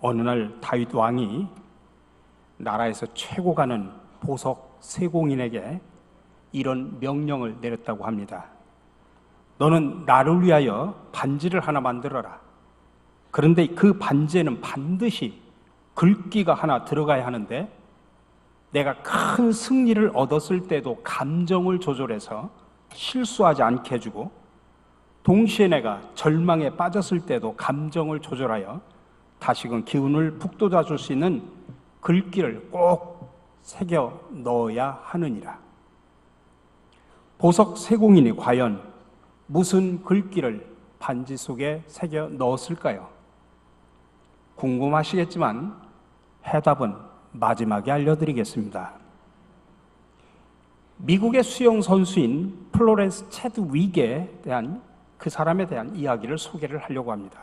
어느 날 다윗 왕이 나라에서 최고 가는 보석 세공인에게 이런 명령을 내렸다고 합니다. 너는 나를 위하여 반지를 하나 만들어라. 그런데 그 반지에는 반드시 글귀가 하나 들어가야 하는데 내가 큰 승리를 얻었을 때도 감정을 조절해서 실수하지 않게 해주고, 동시에 내가 절망에 빠졌을 때도 감정을 조절하여 다시금 기운을 북돋아 줄 수 있는 글귀를 꼭 새겨 넣어야 하느니라. 보석 세공인이 과연 무슨 글귀를 반지 속에 새겨 넣었을까요? 궁금하시겠지만 해답은 마지막에 알려드리겠습니다. 미국의 수영 선수인 플로렌스 체드윅에 대한 그 사람에 대한 이야기를 소개를 하려고 합니다.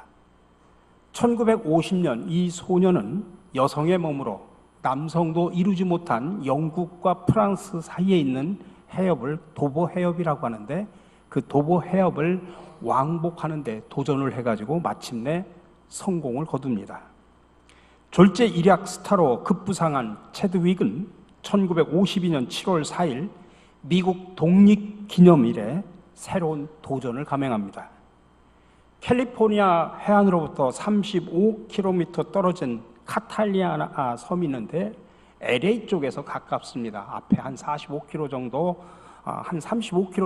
1950년 이 소녀는 여성의 몸으로 남성도 이루지 못한 영국과 프랑스 사이에 있는 해협을 도보 해협이라고 하는데, 그 도보 해협을 왕복하는 데 도전을 해가지고 마침내 성공을 거둡니다. 졸제 일약 스타로 급부상한 체드윅은 1952년 7월 4일 미국 독립기념일에 새로운 도전을 감행합니다. 캘리포니아 해안으로부터 35km 떨어진 카탈리아나 섬이 있는데 LA 쪽에서 가깝습니다. 앞에 한 35km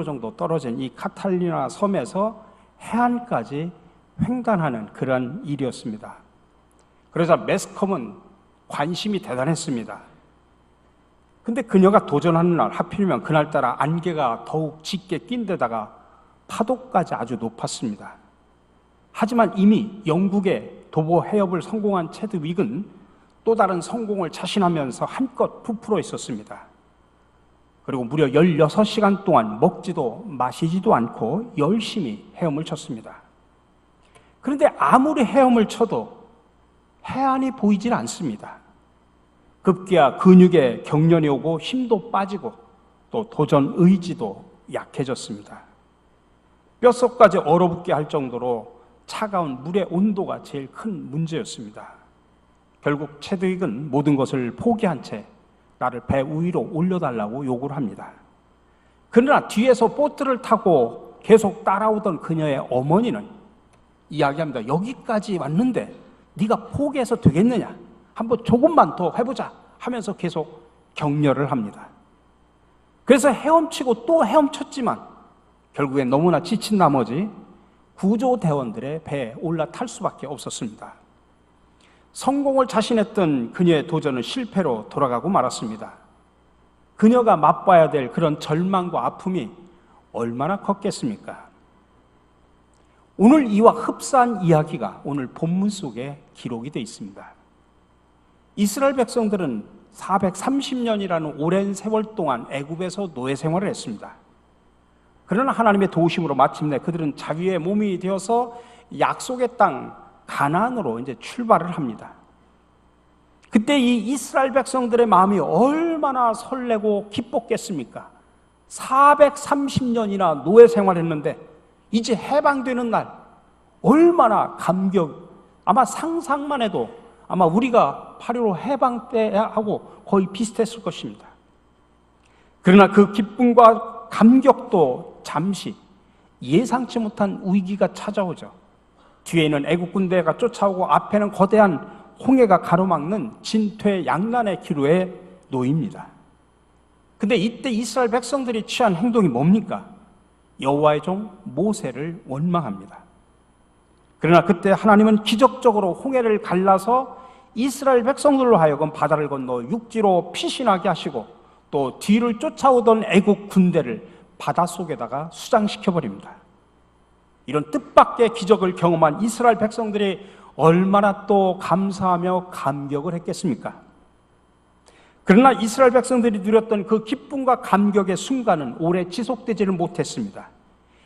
정도 떨어진 이 카탈리나 섬에서 해안까지 횡단하는 그런 일이었습니다. 그래서 매스컴은 관심이 대단했습니다. 근데 그녀가 도전하는 날, 하필이면 그날따라 안개가 더욱 짙게 낀 데다가 파도까지 아주 높았습니다. 하지만 이미 영국의 도보 해협을 성공한 체드윅은 또 다른 성공을 자신하면서 한껏 부풀어 있었습니다. 그리고 무려 16시간 동안 먹지도 마시지도 않고 열심히 헤엄을 쳤습니다. 그런데 아무리 헤엄을 쳐도 해안이 보이질 않습니다. 급기야 근육에 경련이 오고 힘도 빠지고 또 도전 의지도 약해졌습니다. 뼛속까지 얼어붙게 할 정도로 차가운 물의 온도가 제일 큰 문제였습니다. 결국 체드윅은 모든 것을 포기한 채 나를 배 위로 올려달라고 요구를 합니다. 그러나 뒤에서 보트를 타고 계속 따라오던 그녀의 어머니는 이야기합니다. 여기까지 왔는데 네가 포기해서 되겠느냐? 한번 조금만 더 해보자 하면서 계속 격려를 합니다. 그래서 헤엄치고 또 헤엄쳤지만 결국엔 너무나 지친 나머지 구조대원들의 배에 올라탈 수밖에 없었습니다. 성공을 자신했던 그녀의 도전은 실패로 돌아가고 말았습니다. 그녀가 맛봐야 될 그런 절망과 아픔이 얼마나 컸겠습니까? 오늘 이와 흡사한 이야기가 오늘 본문 속에 기록이 되어 있습니다. 이스라엘 백성들은 430년이라는 오랜 세월 동안 애굽에서 노예 생활을 했습니다. 그러나 하나님의 도우심으로 마침내 그들은 자기의 몸이 되어서 약속의 땅 가나안으로 이제 출발을 합니다. 그때 이 이스라엘 백성들의 마음이 얼마나 설레고 기뻤겠습니까? 430년이나 노예 생활했는데 이제 해방되는 날 얼마나 아마 상상만 해도 아마 우리가 8.15 해방 때하고 거의 비슷했을 것입니다. 그러나 그 기쁨과 감격도 잠시 예상치 못한 위기가 찾아오죠. 뒤에는 애국 군대가 쫓아오고 앞에는 거대한 홍해가 가로막는 진퇴양난의 기로에 놓입니다. 근데 이때 이스라엘 백성들이 취한 행동이 뭡니까? 여호와의 종 모세를 원망합니다. 그러나 그때 하나님은 기적적으로 홍해를 갈라서 이스라엘 백성들로 하여금 바다를 건너 육지로 피신하게 하시고 또 뒤를 쫓아오던 애국 군대를 바닷속에다가 수장시켜버립니다. 이런 뜻밖의 기적을 경험한 이스라엘 백성들이 얼마나 또 감사하며 감격을 했겠습니까? 그러나 이스라엘 백성들이 누렸던 그 기쁨과 감격의 순간은 오래 지속되지를 못했습니다.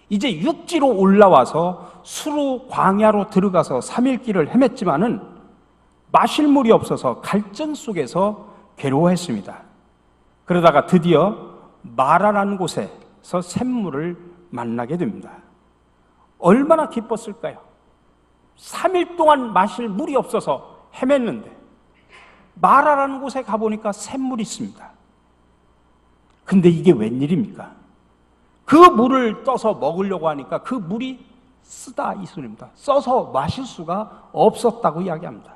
이제 육지로 올라와서 수루 광야로 들어가서 3일 길을 헤맸지만은 마실 물이 없어서 갈증 속에서 괴로워했습니다. 그러다가 드디어 마라라는 곳에서 샘물을 만나게 됩니다. 얼마나 기뻤을까요? 3일 동안 마실 물이 없어서 헤맸는데 마라라는 곳에 가보니까 샘물이 있습니다. 근데 이게 웬일입니까? 그 물을 떠서 먹으려고 하니까 그 물이 쓰다 이 소리입니다. 써서 마실 수가 없었다고 이야기합니다.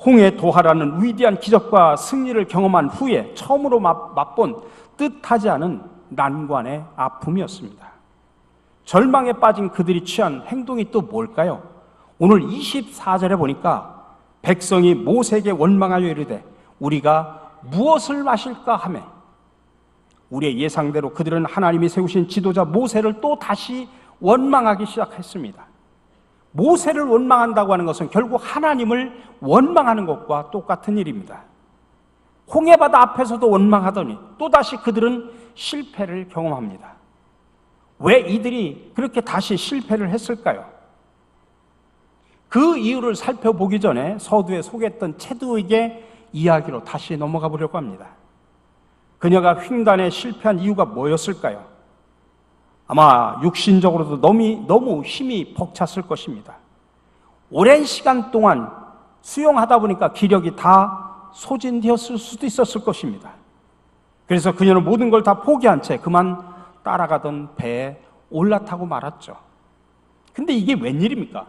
홍해 도하라는 위대한 기적과 승리를 경험한 후에 처음으로 맛본 뜻하지 않은 난관의 아픔이었습니다. 절망에 빠진 그들이 취한 행동이 또 뭘까요? 오늘 24절에 보니까 백성이 모세에게 원망하여 이르되 우리가 무엇을 마실까 하매, 우리의 예상대로 그들은 하나님이 세우신 지도자 모세를 또 다시 원망하기 시작했습니다. 모세를 원망한다고 하는 것은 결국 하나님을 원망하는 것과 똑같은 일입니다. 홍해바다 앞에서도 원망하더니 또다시 그들은 실패를 경험합니다. 왜 이들이 그렇게 다시 실패를 했을까요? 그 이유를 살펴보기 전에 서두에 소개했던 체드윅의 이야기로 다시 넘어가 보려고 합니다. 그녀가 횡단에 실패한 이유가 뭐였을까요? 아마 육신적으로도 너무 힘이 벅찼을 것입니다. 오랜 시간 동안 수영하다 보니까 기력이 다 소진되었을 수도 있었을 것입니다. 그래서 그녀는 모든 걸 다 포기한 채 그만 따라가던 배에 올라타고 말았죠. 근데 이게 웬일입니까?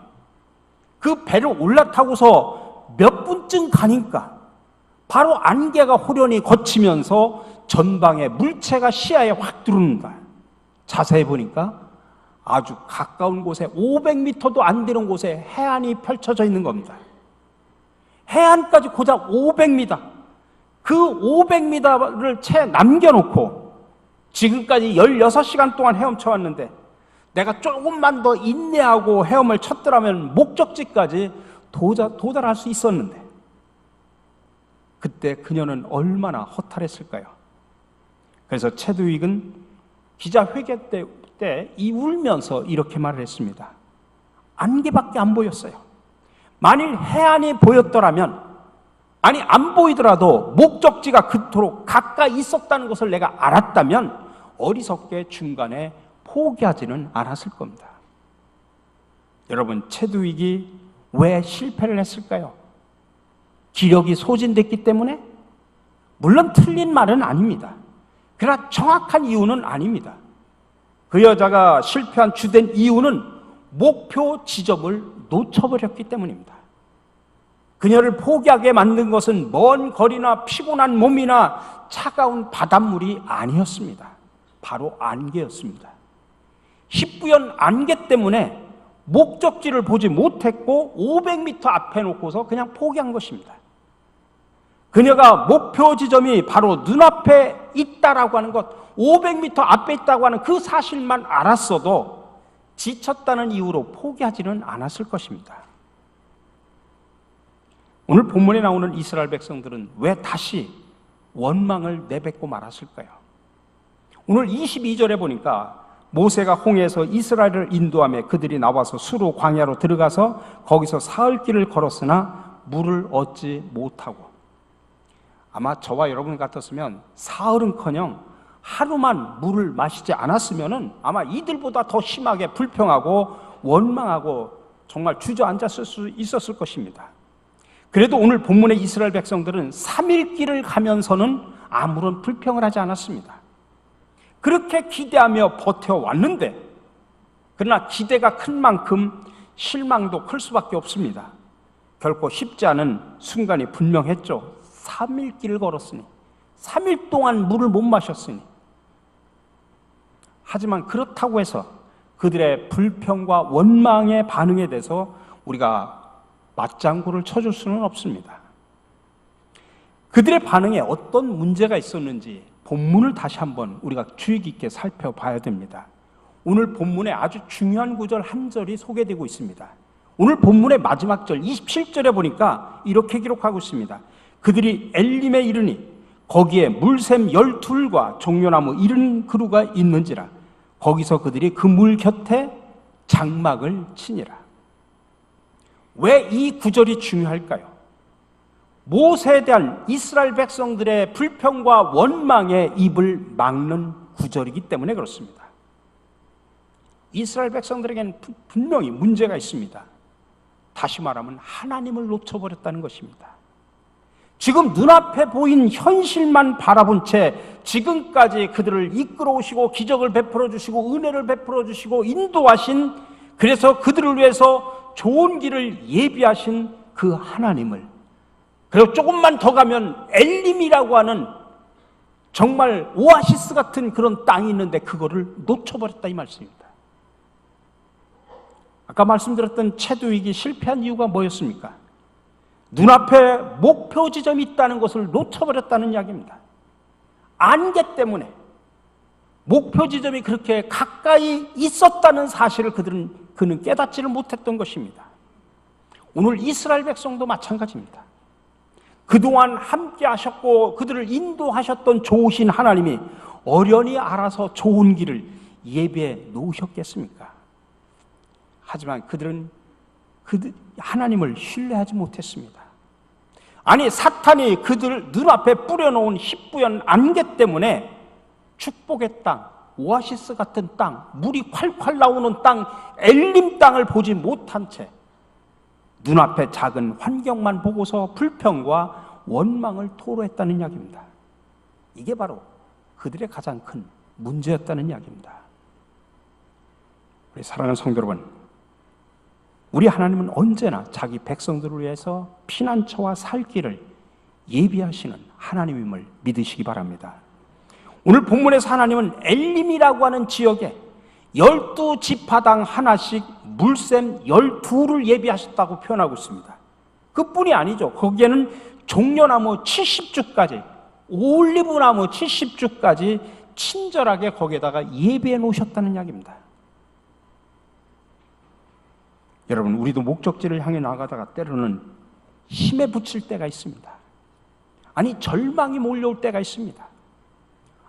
그 배를 올라타고서 몇 분쯤 가니까 바로 안개가 호련히 걷히면서 전방에 물체가 시야에 확 들어옵니다. 자세히 보니까 아주 가까운 곳에 500m도 안 되는 곳에 해안이 펼쳐져 있는 겁니다. 해안까지 고작 500m, 그 500m를 채 남겨놓고 지금까지 16시간 동안 헤엄쳐 왔는데 내가 조금만 더 인내하고 헤엄을 쳤더라면 목적지까지 도달할 수 있었는데, 그때 그녀는 얼마나 허탈했을까요? 그래서 체드윅은 기자회견 때 울면서 이렇게 말을 했습니다. 안개밖에 안 보였어요. 만일 해안이 보였더라면, 아니 안 보이더라도 목적지가 그토록 가까이 있었다는 것을 내가 알았다면 어리석게 중간에 포기하지는 않았을 겁니다. 여러분, 체드윅이 왜 실패를 했을까요? 기력이 소진됐기 때문에? 물론 틀린 말은 아닙니다. 그러나 정확한 이유는 아닙니다. 그 여자가 실패한 주된 이유는 목표 지점을 놓쳐버렸기 때문입니다. 그녀를 포기하게 만든 것은 먼 거리나 피곤한 몸이나 차가운 바닷물이 아니었습니다. 바로 안개였습니다. 희뿌연 안개 때문에 목적지를 보지 못했고 500m 앞에 놓고서 그냥 포기한 것입니다. 그녀가 목표 지점이 바로 눈앞에 있다라고 하는 것, 500m 앞에 있다고 하는 그 사실만 알았어도 지쳤다는 이유로 포기하지는 않았을 것입니다. 오늘 본문에 나오는 이스라엘 백성들은 왜 다시 원망을 내뱉고 말았을까요? 오늘 22절에 보니까 모세가 홍해에서 이스라엘을 인도하며 그들이 나와서 수로 광야로 들어가서 거기서 사흘 길을 걸었으나 물을 얻지 못하고, 아마 저와 여러분 같았으면 사흘은커녕 하루만 물을 마시지 않았으면 아마 이들보다 더 심하게 불평하고 원망하고 정말 주저앉았을 수 있었을 것입니다. 그래도 오늘 본문의 이스라엘 백성들은 3일 길을 가면서는 아무런 불평을 하지 않았습니다. 그렇게 기대하며 버텨왔는데, 그러나 기대가 큰 만큼 실망도 클 수밖에 없습니다. 결코 쉽지 않은 순간이 분명했죠. 3일 길을 걸었으니, 3일 동안 물을 못 마셨으니. 하지만 그렇다고 해서 그들의 불평과 원망의 반응에 대해서 우리가 맞장구를 쳐줄 수는 없습니다. 그들의 반응에 어떤 문제가 있었는지 본문을 다시 한번 우리가 주의 깊게 살펴봐야 됩니다. 오늘 본문에 아주 중요한 구절 한 절이 소개되고 있습니다. 오늘 본문의 마지막 절 27절에 보니까 이렇게 기록하고 있습니다. 그들이 엘림에 이르니 거기에 물샘 12과 종려나무 70그루가 있는지라 거기서 그들이 그 물 곁에 장막을 치니라. 왜 이 구절이 중요할까요? 모세에 대한 이스라엘 백성들의 불평과 원망의 입을 막는 구절이기 때문에 그렇습니다. 이스라엘 백성들에게는 분명히 문제가 있습니다. 다시 말하면 하나님을 놓쳐버렸다는 것입니다. 지금 눈앞에 보인 현실만 바라본 채 지금까지 그들을 이끌어오시고 기적을 베풀어 주시고 은혜를 베풀어 주시고 인도하신, 그래서 그들을 위해서 좋은 길을 예비하신 그 하나님을, 그리고 조금만 더 가면 엘림이라고 하는 정말 오아시스 같은 그런 땅이 있는데 그거를 놓쳐버렸다 이 말씀입니다. 아까 말씀드렸던 체두익이 실패한 이유가 뭐였습니까? 눈앞에 목표 지점이 있다는 것을 놓쳐버렸다는 이야기입니다. 안개 때문에 목표 지점이 그렇게 가까이 있었다는 사실을 그는 깨닫지를 못했던 것입니다. 오늘 이스라엘 백성도 마찬가지입니다. 그동안 함께 하셨고 그들을 인도하셨던 좋으신 하나님이 어련히 알아서 좋은 길을 예비해 놓으셨겠습니까? 하지만 그들은 하나님을 신뢰하지 못했습니다. 아니, 사탄이 그들 눈앞에 뿌려놓은 희뿌연 안개 때문에 축복의 땅, 오아시스 같은 땅, 물이 콸콸 나오는 땅, 엘림 땅을 보지 못한 채 눈앞에 작은 환경만 보고서 불평과 원망을 토로했다는 이야기입니다. 이게 바로 그들의 가장 큰 문제였다는 이야기입니다. 우리 사랑하는 성도 여러분, 우리 하나님은 언제나 자기 백성들을 위해서 피난처와 살 길을 예비하시는 하나님임을 믿으시기 바랍니다. 오늘 본문에서 하나님은 엘림이라고 하는 지역에 12지파당 하나씩 물샘 12를 예비하셨다고 표현하고 있습니다. 그뿐이 아니죠. 거기에는 종려나무 70주까지, 올리브나무 70주까지 친절하게 거기에다가 예비해 놓으셨다는 이야기입니다. 여러분, 우리도 목적지를 향해 나가다가 때로는 힘에 부칠 때가 있습니다. 아니, 절망이 몰려올 때가 있습니다.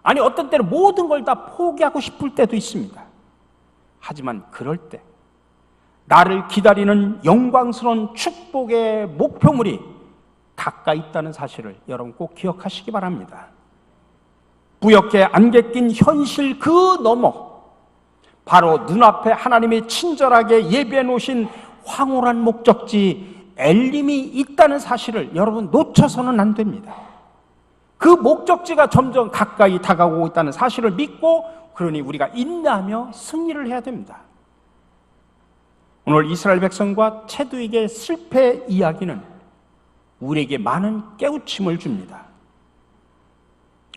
아니, 어떤 때는 모든 걸 다 포기하고 싶을 때도 있습니다. 하지만 그럴 때 나를 기다리는 영광스러운 축복의 목표물이 가까이 있다는 사실을 여러분 꼭 기억하시기 바랍니다. 뿌옇게 안개 낀 현실 그 너머, 바로 눈앞에 하나님이 친절하게 예비해 놓으신 황홀한 목적지 엘림이 있다는 사실을 여러분 놓쳐서는 안 됩니다. 그 목적지가 점점 가까이 다가오고 있다는 사실을 믿고, 그러니 우리가 인내하며 승리를 해야 됩니다. 오늘 이스라엘 백성과 체두익의 실패 이야기는 우리에게 많은 깨우침을 줍니다.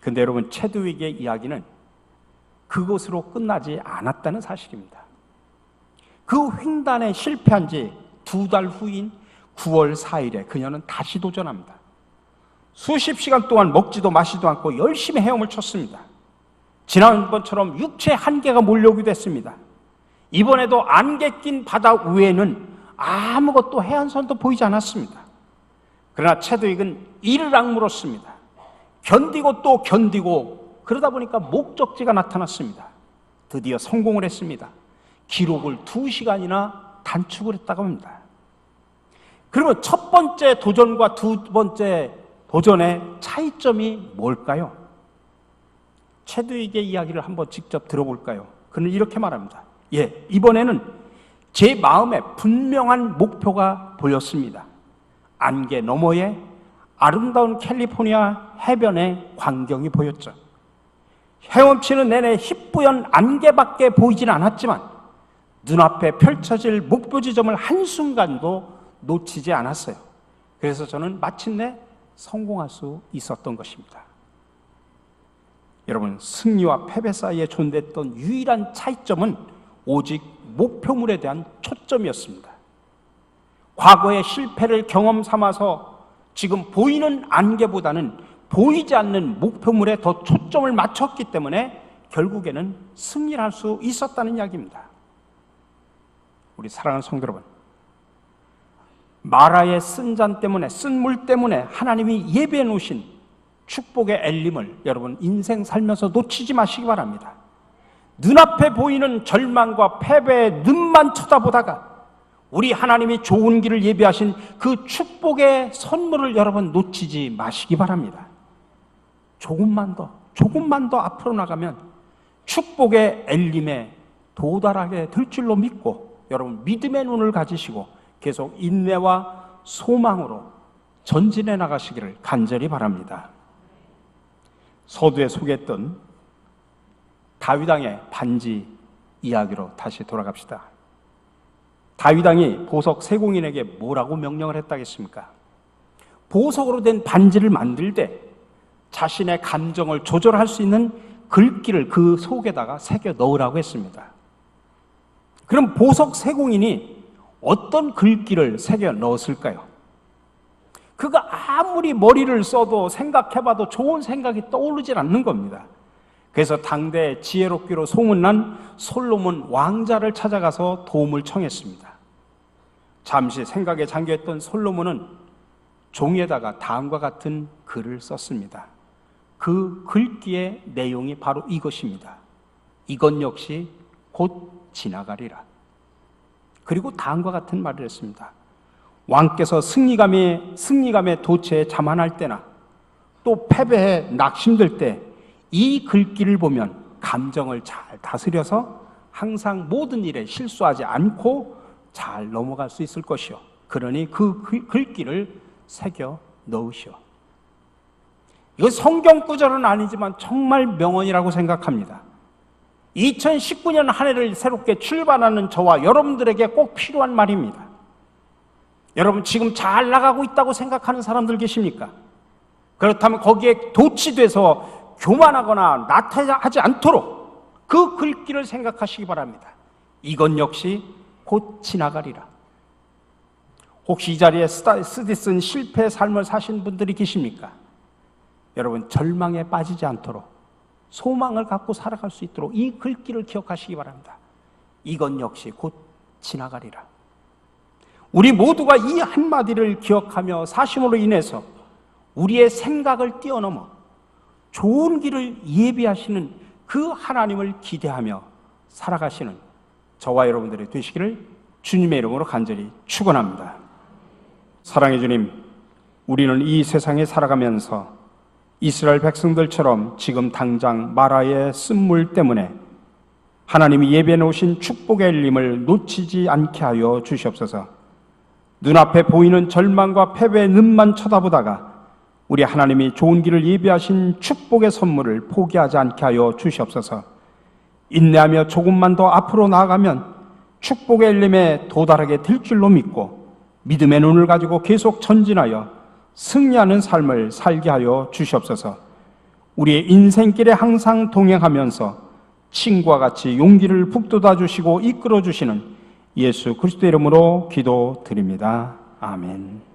그런데 여러분, 체두익의 이야기는 그것으로 끝나지 않았다는 사실입니다. 그 횡단에 실패한 지 2달 후인 9월 4일에 그녀는 다시 도전합니다. 수십 시간 동안 먹지도 마시지도 않고 열심히 헤엄을 쳤습니다. 지난번처럼 육체 한계가 몰려오기도 했습니다. 이번에도 안개 낀 바다 위에는 아무것도 해안선도 보이지 않았습니다. 그러나 체두익은 이를 악물었습니다. 견디고 또 견디고 그러다 보니까 목적지가 나타났습니다. 드디어 성공을 했습니다. 기록을 2시간이나 단축을 했다고 합니다. 그러면 첫 번째 도전과 두 번째 도전의 차이점이 뭘까요? 체두익의 이야기를 한번 직접 들어볼까요? 그는 이렇게 말합니다. 이번에는 제 마음에 분명한 목표가 보였습니다. 안개 너머에 아름다운 캘리포니아 해변의 광경이 보였죠. 헤엄치는 내내 희뿌연 안개밖에 보이진 않았지만 눈앞에 펼쳐질 목표 지점을 한순간도 놓치지 않았어요. 그래서 저는 마침내 성공할 수 있었던 것입니다. 여러분, 승리와 패배 사이에 존재했던 유일한 차이점은 오직 목표물에 대한 초점이었습니다. 과거의 실패를 경험 삼아서 지금 보이는 안개보다는 보이지 않는 목표물에 더 초점을 맞췄기 때문에 결국에는 승리를 할 수 있었다는 이야기입니다. 우리 사랑하는 성도 여러분, 마라의 쓴 잔 때문에, 쓴 물 때문에 하나님이 예비해 놓으신 축복의 엘림을 여러분 인생 살면서 놓치지 마시기 바랍니다. 눈앞에 보이는 절망과 패배의 눈만 쳐다보다가 우리 하나님이 좋은 길을 예비하신 그 축복의 선물을 여러분 놓치지 마시기 바랍니다. 조금만 더 앞으로 나가면 축복의 엘림에 도달하게 될 줄로 믿고 여러분 믿음의 눈을 가지시고 계속 인내와 소망으로 전진해 나가시기를 간절히 바랍니다. 서두에 소개했던 다윗 왕의 반지 이야기로 다시 돌아갑시다. 다윗 왕이 보석 세공인에게 뭐라고 명령을 했다겠습니까? 보석으로 된 반지를 만들 때 자신의 감정을 조절할 수 있는 글귀를 그 속에다가 새겨 넣으라고 했습니다. 그럼 보석 세공인이 어떤 글귀를 새겨 넣었을까요? 그가 아무리 머리를 써도 생각해봐도 좋은 생각이 떠오르질 않는 겁니다. 그래서 당대 지혜롭기로 소문난 솔로몬 왕자를 찾아가서 도움을 청했습니다. 잠시 생각에 잠겨있던 솔로몬은 종이에다가 다음과 같은 글을 썼습니다. 그 글귀의 내용이 바로 이것입니다. 이것 역시 곧 지나가리라. 그리고 다음과 같은 말을 했습니다. 왕께서 승리감에 도체해 자만할 때나 또 패배해 낙심될 때 이 글귀를 보면 감정을 잘 다스려서 항상 모든 일에 실수하지 않고 잘 넘어갈 수 있을 것이요. 그러니 그 글귀를 새겨 넣으시오. 이거 성경 구절은 아니지만 정말 명언이라고 생각합니다. 2019년 한 해를 새롭게 출발하는 저와 여러분들에게 꼭 필요한 말입니다. 여러분 지금 잘 나가고 있다고 생각하는 사람들 계십니까? 그렇다면 거기에 도취돼서 교만하거나 나태하지 않도록 그 글귀를 생각하시기 바랍니다. 이것 역시 곧 지나가리라. 혹시 이 자리에 쓰디쓴 실패의 삶을 사신 분들이 계십니까? 여러분 절망에 빠지지 않도록 소망을 갖고 살아갈 수 있도록 이 글귀를 기억하시기 바랍니다. 이것 역시 곧 지나가리라. 우리 모두가 이 한마디를 기억하며 사심으로 인해서 우리의 생각을 뛰어넘어 좋은 길을 예비하시는 그 하나님을 기대하며 살아가시는 저와 여러분들이 되시기를 주님의 이름으로 간절히 축원합니다. 사랑의 주님, 우리는 이 세상에 살아가면서 이스라엘 백성들처럼 지금 당장 마라의 쓴물 때문에 하나님이 예비해 놓으신 축복의 일림을 놓치지 않게 하여 주시옵소서. 눈앞에 보이는 절망과 패배의 늪만 쳐다보다가 우리 하나님이 좋은 길을 예비하신 축복의 선물을 포기하지 않게 하여 주시옵소서. 인내하며 조금만 더 앞으로 나아가면 축복의 일림에 도달하게 될 줄로 믿고 믿음의 눈을 가지고 계속 전진하여 승리하는 삶을 살게 하여 주시옵소서. 우리의 인생길에 항상 동행하면서 친구와 같이 용기를 북돋아 주시고 이끌어 주시는 예수 그리스도의 이름으로 기도드립니다. 아멘.